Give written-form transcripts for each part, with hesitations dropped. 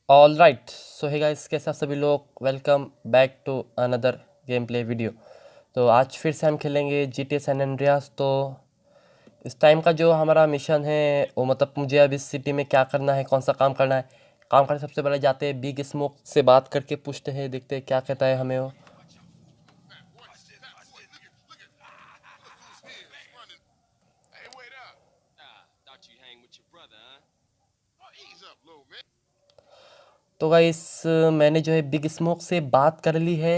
All right, सो है guys, कैसे आप सभी लोग। Welcome back to another game play video. तो आज फिर से हम खेलेंगे GTA सैन एंड्रियास। तो इस टाइम का जो हमारा मिशन है वो मतलब मुझे अब इस सिटी में क्या करना है, कौन सा काम करना है। काम करने सबसे पहले जाते हैं बिग स्मोक से बात करके पूछते हैं, देखते हैं क्या कहता है हमें वो। तो गाइस, मैंने जो है बिग स्मोक से बात कर ली है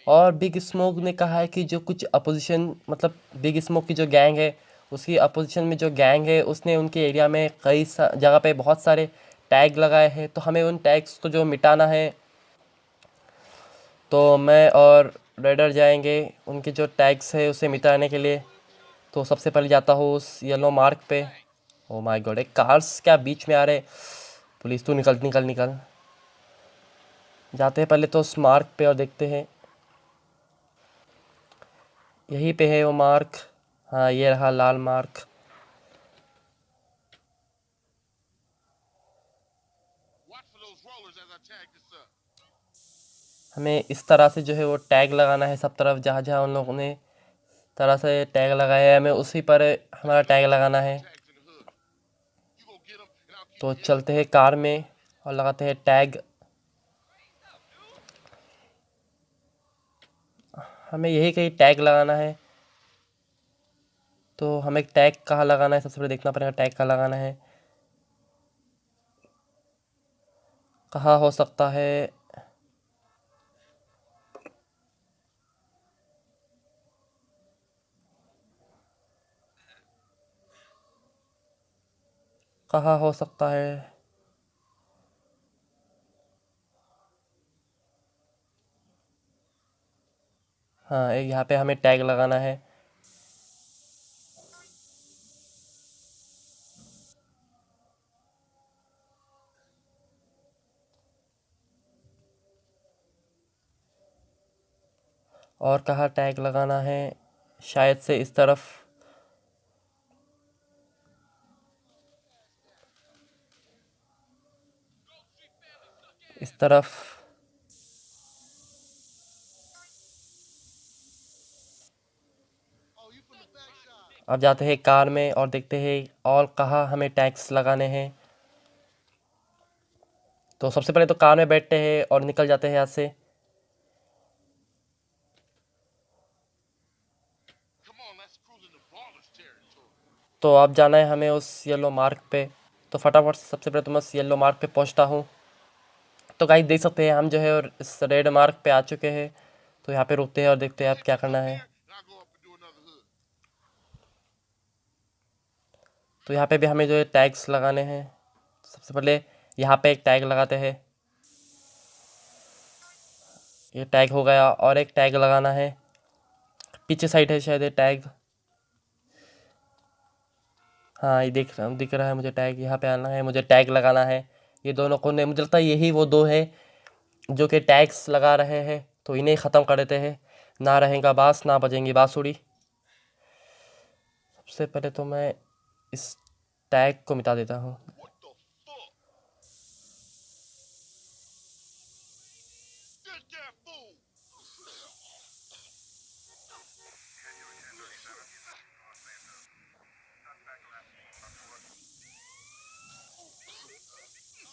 और बिग स्मोक ने कहा है कि जो कुछ अपोजिशन मतलब बिग स्मोक की जो गैंग है, उसकी अपोजिशन में जो गैंग है उसने उनके एरिया में कई जगह पे बहुत सारे टैग लगाए हैं। तो हमें उन टैग्स को जो मिटाना है। तो मैं और रेडर जाएंगे उनके जो टैग्स है उसे मिटाने के लिए। तो सबसे पहले जाता हूँ उस येलो मार्क पे। ओ माय गॉड, एक कार्स क्या बीच में आ रहे। पुलिस, तू निकल निकल निकल। जाते हैं पहले तो उस मार्क पे और देखते हैं, यहीं पे है वो मार्क। हाँ, ये रहा लाल मार्क। हमें इस तरह से जो है वो टैग लगाना है सब तरफ, जहाँ जहाँ उन लोगों ने तरह से टैग लगाया है हमें उसी पर हमारा टैग लगाना है। तो चलते हैं कार में और लगाते हैं टैग। हमें यही कहीं टैग लगाना है। तो हमें टैग कहाँ लगाना है, सबसे पहले देखना पड़ेगा टैग कहाँ लगाना है, कहाँ हो सकता है। कहाँ हो सकता है। हाँ, एक यहाँ पे हमें टैग लगाना है। और कहाँ टैग लगाना है, शायद से इस तरफ। इस तरफ। अब जाते हैं कार में और देखते हैं और कहाँ हमें टैग्स लगाने हैं। तो सबसे पहले तो कार में बैठते हैं और निकल जाते हैं यहाँ से। तो अब जाना है हमें उस येलो मार्क पे। तो फटाफट से सबसे पहले तो मैं उस येलो मार्क पे पहुँचता हूँ। तो गाइस देख सकते हैं हम जो है और इस रेड मार्क पे आ चुके हैं। तो यहाँ पे रुकते हैं और देखते हैं अब क्या करना है। तो यहाँ पे भी हमें जो है टैग्स लगाने हैं। सबसे पहले यहाँ पे एक टैग लगाते हैं। ये टैग हो गया और एक टैग लगाना है, पीछे साइड है शायद ये टैग। हाँ, ये दिख रहा है मुझे टैग। यहाँ पे आना है, मुझे टैग लगाना है। ये दोनों कोने, मुझे लगता है यही वो दो है जो कि टैग्स लगा रहे हैं। तो इन्हें ख़त्म कर देते हैं, ना रहेगा बांस ना बजेंगी बांसुरी। सबसे पहले तो मैं इस टैग को मिटा देता हूँ।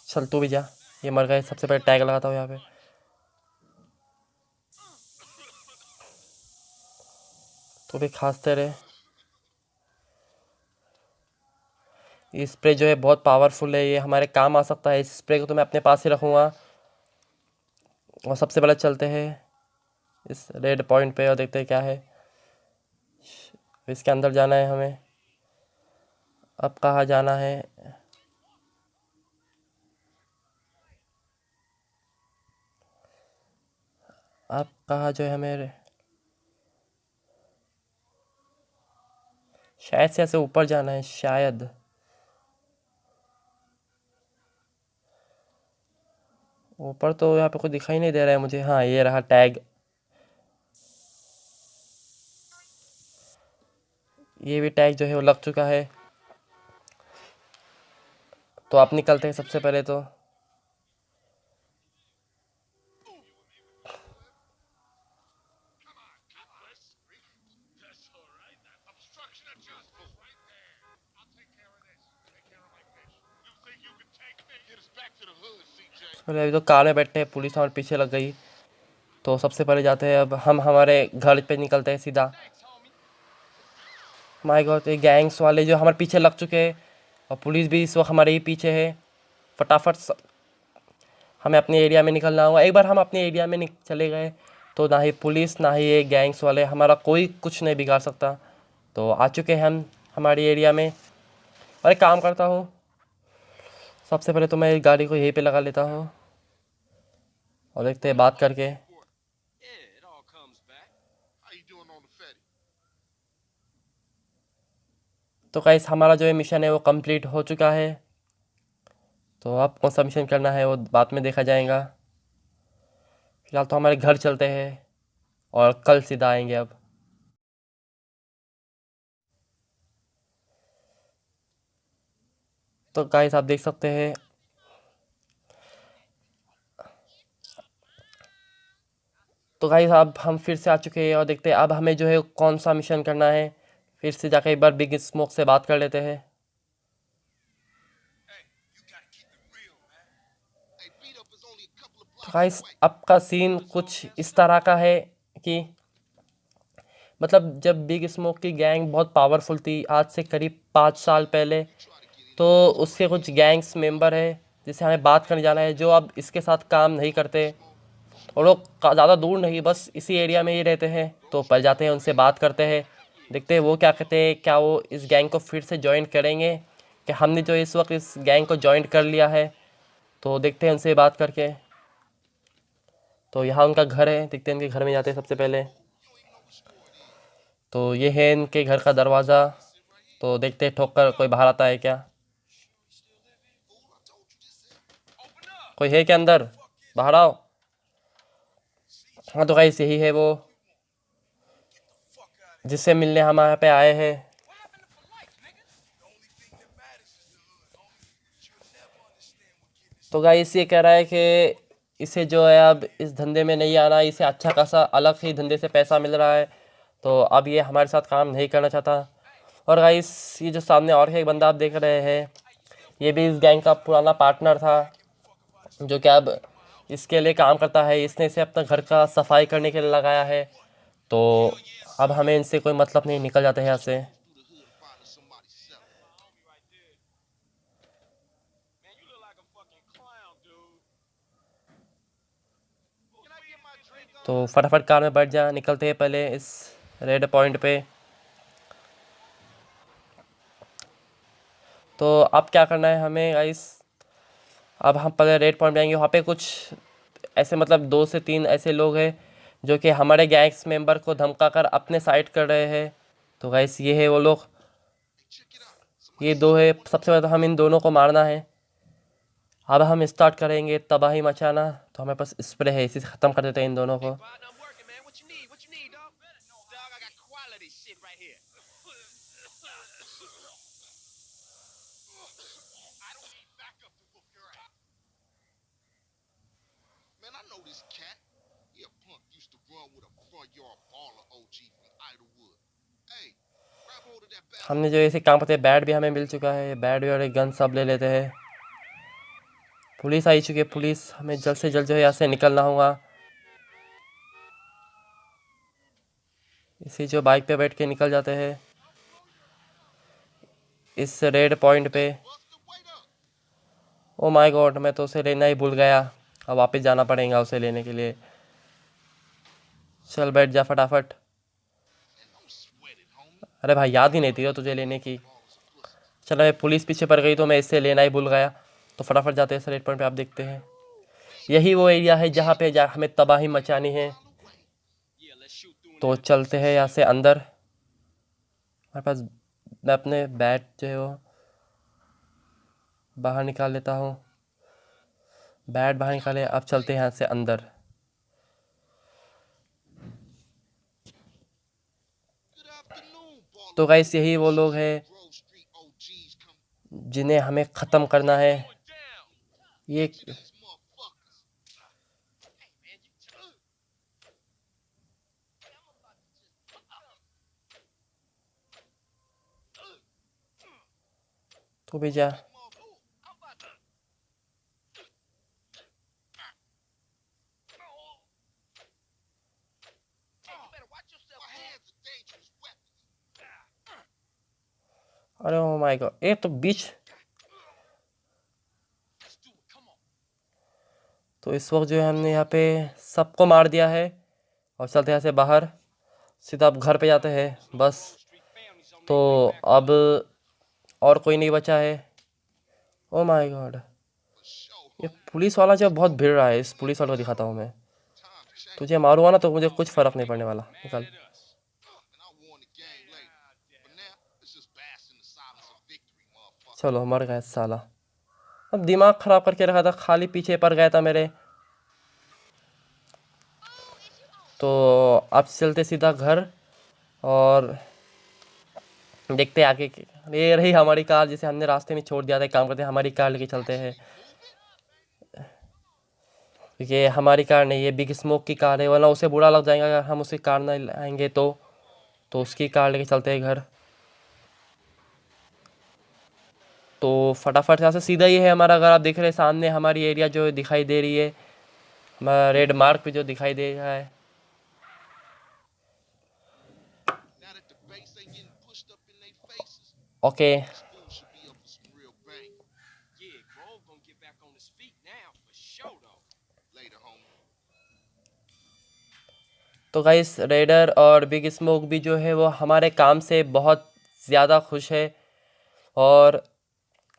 चल तू भी जा, ये मर गए। सबसे पहले टैग लगाता हूँ यहाँ पे। तो भी खांसते रहे। ये स्प्रे जो है बहुत पावरफुल है, ये हमारे काम आ सकता है। इस स्प्रे को तो मैं अपने पास ही रखूँगा। और सबसे पहले चलते हैं इस रेड पॉइंट पे और देखते हैं क्या है। इसके अंदर जाना है हमें। अब कहाँ जाना है। अब कहाँ जो है हमें, शायद से ऐसे ऊपर जाना है शायद। ऊपर तो यहाँ पे कुछ दिखाई नहीं दे रहा है मुझे। हाँ, ये रहा टैग। ये भी टैग जो है वो लग चुका है। तो आप निकलते हैं सबसे पहले तो। अरे अभी तो कार में बैठे हैं, पुलिस हमारे पीछे लग गई। तो सबसे पहले जाते हैं, अब हम हमारे घर पे निकलते हैं सीधा। माय गॉड, ये गैंग्स वाले जो हमारे पीछे लग चुके हैं और पुलिस भी इस वक्त हमारे ही पीछे है। फटाफट हमें अपने एरिया में निकलना होगा। एक बार हम अपने एरिया में चले गए तो ना ही पुलिस ना ही ये गैंग्स वाले हमारा कोई कुछ नहीं बिगाड़ सकता। तो आ चुके हैं हम हमारी एरिया में। और एक काम करता हूँ, सबसे पहले तो मैं गाड़ी को यहीं पे लगा लेता हूँ और देखते हैं बात करके। तो गाइस हमारा जो है मिशन है वो कंप्लीट हो चुका है। तो अब कौन सा मिशन करना है वो बाद में देखा जाएगा। फिलहाल तो हमारे घर चलते हैं और कल सीधा आएंगे अब। तो गाइस आप देख सकते हैं, तो गाइस अब हम फिर से आ चुके हैं और देखते हैं अब हमें जो है कौन सा मिशन करना है। फिर से जाकर एक बार बिग स्मोक से बात कर लेते हैं। तो गाइस अब का सीन कुछ इस तरह का है कि मतलब जब बिग स्मोक की गैंग बहुत पावरफुल थी आज से करीब 5 साल पहले, तो उसके कुछ गैंग्स मेंबर है जिससे हमें बात करने जाना है, जो अब इसके साथ काम नहीं करते। और लोग ज़्यादा दूर नहीं, बस इसी एरिया में ही रहते हैं। तो पल जाते हैं, उनसे बात करते हैं, देखते हैं वो क्या कहते हैं। क्या वो इस गैंग को फिर से ज्वाइन करेंगे कि हमने जो इस वक्त इस गैंग को ज्वाइन कर लिया है। तो देखते हैं उनसे बात करके। तो यहाँ उनका घर है, देखते हैं इनके घर में जाते हैं सबसे पहले। तो ये है इनके घर का दरवाज़ा। तो देखते हैं ठोक कर कोई बाहर आता है क्या। कोई है क्या अंदर? बाहर आओ। हाँ तो गाइस यही है वो जिससे मिलने हम यहाँ पे आए हैं। तो गाइस ये कह रहा है कि इसे जो है अब इस धंधे में नहीं आना, इसे अच्छा खासा अलग ही धंधे से पैसा मिल रहा है। तो अब ये हमारे साथ काम नहीं करना चाहता। और गाइस ये जो सामने और एक बंदा आप देख रहे हैं, ये भी इस गैंग का पुराना पार्टनर था, जो कि अब इसके लिए काम करता है। इसने इसे अपना घर का सफाई करने के लिए लगाया है। तो अब हमें इनसे कोई मतलब नहीं, निकल जाते हैं यहाँ से। तो फटाफट कार में बैठ जा, निकलते हैं पहले इस रेड पॉइंट पे। तो अब क्या करना है हमें गाइस, अब हम पहले रेड पॉइंट जाएंगे। वहाँ पे कुछ ऐसे मतलब 2 से 3 ऐसे लोग हैं जो कि हमारे गैंग्स मेंबर को धमका कर अपने साइड कर रहे हैं। तो गाइस ये है वो लोग, ये दो है। सबसे पहले तो हम इन दोनों को मारना है। अब हम स्टार्ट करेंगे तबाही मचाना। तो हमारे पास स्प्रे है, इसी से ख़त्म कर देते हैं इन दोनों को। हमने जो ऐसे काम करते हैं, बैट भी हमें मिल चुका है, बैट भी और एक गन सब ले लेते हैं। पुलिस आई चुकी है, पुलिस हमें जल्द से जल्द जो है यहाँ से निकलना होगा। इसी जो बाइक पे बैठ के निकल जाते हैं इस रेड पॉइंट पे। ओ माय गॉड, मैं तो उसे लेना ही भूल गया। अब वापस जाना पड़ेगा उसे लेने के लिए। चल बैठ जा फटाफट। अरे भाई याद ही नहीं थी तुझे लेने की। चलो पुलिस पीछे पड़ गई तो मैं इससे लेना ही भूल गया। तो फटाफट जाते हैं इस रेड पॉइंट पे। आप देखते हैं यही वो एरिया है जहाँ पे हमें तबाही मचानी है। तो चलते हैं यहाँ से अंदर। हमारे पास, मैं अपने बैट जो है वो बाहर निकाल लेता हूँ। बैट बाहर निकाले, अब चलते हैं यहाँ से अंदर। तो गाइस यही वो लोग हैं जिन्हें हमें ख़त्म करना है। ये तू भी जा। अरे ओ माय गॉड, ये तो बीच। तो इस वक्त जो है हमने यहाँ पे सबको मार दिया है और चलते हैं यहाँ से बाहर, सीधा अब घर पे जाते हैं बस। तो अब और कोई नहीं बचा है। ओ माय गॉड, ये पुलिस वाला जो बहुत भिड़ रहा है, इस पुलिस वाले को दिखाता हूँ मैं। तुझे मारूंगा ना तो मुझे कुछ फर्क नहीं पड़ने वाला। निकल। चलो मर गया साला। अब दिमाग खराब करके रखा था, खाली पीछे पड़ गया था मेरे। तो अब चलते सीधा घर और देखते हैं आगे ये रही हमारी कार, जिसे हमने रास्ते में छोड़ दिया था। काम करते हैं, हमारी कार लेके चलते हैं। ये हमारी कार नहीं, ये बिग स्मोक की कार है, वरना उसे बुरा लग जाएगा अगर हम उसकी कार नहीं लाएंगे तो उसकी कार लेके चलते हैं घर। तो फटाफट यहाँ से सीधा ही है हमारा घर। आप देख रहे हैं सामने हमारी एरिया जो दिखाई दे रही है, हमारा रेड मार्क पे जो दिखाई दे रहा है। ओके तो गाइस, रेडर और बिग स्मोक भी जो है वो हमारे काम से बहुत ज़्यादा खुश है। और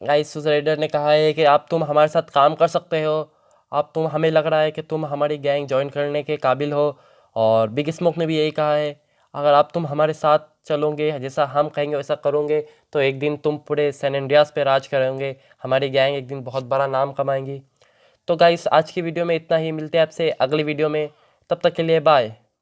गाइस उस रेडर ने कहा है कि आप तुम हमारे साथ काम कर सकते हो, आप तुम हमें लग रहा है कि तुम हमारी गैंग ज्वाइन करने के काबिल हो। और बिग स्मोक ने भी यही कहा है, अगर आप तुम हमारे साथ चलोगे, जैसा हम कहेंगे वैसा करोगे, तो एक दिन तुम पूरे सैन एंड्रियास पे राज करोगे, हमारी गैंग एक दिन बहुत बड़ा नाम कमाएंगी। तो गाइस आज की वीडियो में इतना ही, मिलते हैं आपसे अगली वीडियो में, तब तक के लिए बाय।